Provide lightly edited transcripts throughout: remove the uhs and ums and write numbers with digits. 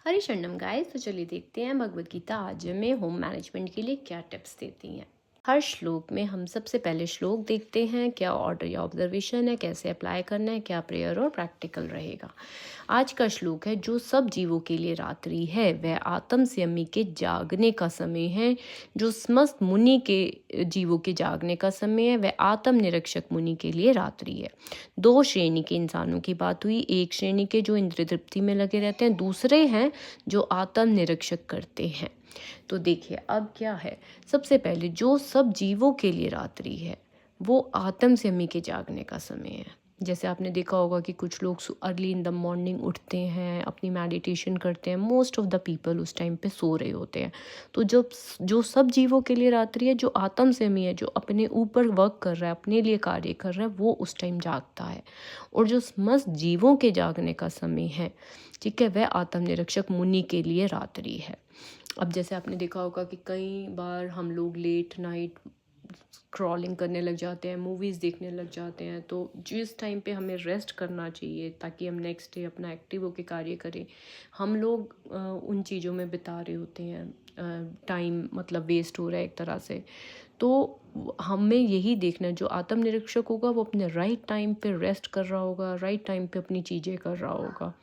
Harisharanam guys, तो चलिए देखते हैं भगवत गीता आज में होम मैनेजमेंट के लिए क्या टिप्स देती हैं। हर श्लोक में हम सबसे पहले श्लोक देखते हैं, क्या ऑर्डर या ऑब्जर्वेशन है, कैसे अप्लाई करना है, क्या प्रेयर और प्रैक्टिकल रहेगा। आज का श्लोक है, जो सब जीवों के लिए रात्रि है वह आत्म संयमी के जागने का समय है। जो समस्त मुनि के जीवों के जागने का समय है वह आत्म निरीक्षक मुनि के लिए रात्रि है। दो श्रेणी के इंसानों की बात हुई, एक श्रेणी के जो इंद्रिय तृप्ति में लगे रहते हैं, दूसरे हैं जो आत्म निरीक्षक करते हैं। तो देखिए अब क्या है, सबसे पहले जो सब जीवों के लिए रात्रि है वो आत्म संयमी के जागने का समय है। जैसे आपने देखा होगा कि कुछ लोग अर्ली इन द मॉर्निंग उठते हैं, अपनी मेडिटेशन करते हैं, मोस्ट ऑफ द पीपल उस टाइम पे सो रहे होते हैं। तो जब जो सब जीवों के लिए रात्रि है, जो आत्म संयमी है, जो अपने ऊपर वर्क कर रहा है, अपने लिए कार्य कर रहा है, वो उस टाइम जागता है। और जो समस्त जीवों के जागने का समय है, ठीक है, वह आत्म निरीक्षक मुनि के लिए रात्रि है। अब जैसे आपने देखा होगा कि कई बार हम लोग लेट नाइट स्क्रॉलिंग करने लग जाते हैं, मूवीज़ देखने लग जाते हैं, तो जिस टाइम पे हमें रेस्ट करना चाहिए ताकि हम नेक्स्ट डे अपना एक्टिव होकर कार्य करें, हम लोग उन चीज़ों में बिता रहे होते हैं, टाइम मतलब वेस्ट हो रहा है एक तरह से। तो हमें यही देखना है, जो आत्म निरीक्षक होगा वो अपने राइट टाइम पे रेस्ट कर रहा होगा, राइट टाइम पे अपनी चीज़ें कर रहा होगा।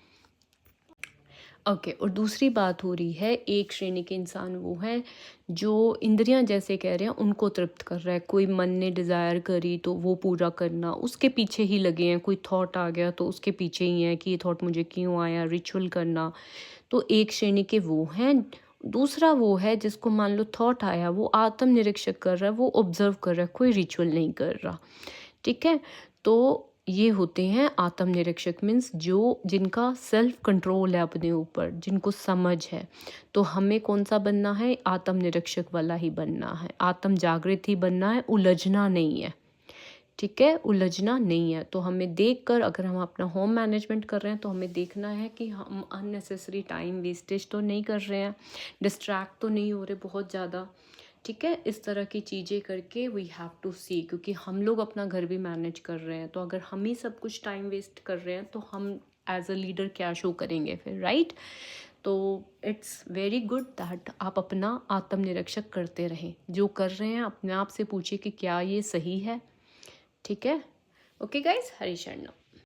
ओके, और दूसरी बात हो रही है, एक श्रेणी के इंसान वो हैं जो इंद्रियां जैसे कह रहे हैं उनको तृप्त कर रहा है। कोई मन ने डिज़ायर करी तो वो पूरा करना, उसके पीछे ही लगे हैं। कोई थॉट आ गया तो उसके पीछे ही है कि ये थॉट मुझे क्यों आया, रिचुअल करना। तो एक श्रेणी के वो हैं। दूसरा वो है जिसको मान लो थॉट आया, वो आत्म निरीक्षक कर रहा है, वो ऑब्जर्व कर रहा है, कोई रिचुअल नहीं कर रहा। ठीक है, तो ये होते हैं आत्म निरीक्षक, मीन्स जो जिनका सेल्फ कंट्रोल है अपने ऊपर, जिनको समझ है। तो हमें कौन सा बनना है, आत्म निरीक्षक वाला ही बनना है, आत्म जागृत ही बनना है, उलझना नहीं है। ठीक है, उलझना नहीं है। तो हमें देखकर, अगर हम अपना होम मैनेजमेंट कर रहे हैं तो हमें देखना है कि हम अननेसेसरी टाइम वेस्टेज तो नहीं कर रहे हैं, डिस्ट्रैक्ट तो नहीं हो रहे बहुत ज़्यादा। ठीक है, इस तरह की चीज़ें करके वी हैव टू सी, क्योंकि हम लोग अपना घर भी मैनेज कर रहे हैं। तो अगर हम ही सब कुछ टाइम वेस्ट कर रहे हैं तो हम एज अ लीडर क्या शो करेंगे फिर, राइट। तो इट्स वेरी गुड दैट आप अपना आत्मनिरीक्षक करते रहें। जो कर रहे हैं अपने आप से पूछिए कि क्या ये सही है। ठीक है, ओके गाइज, हरी शरणम।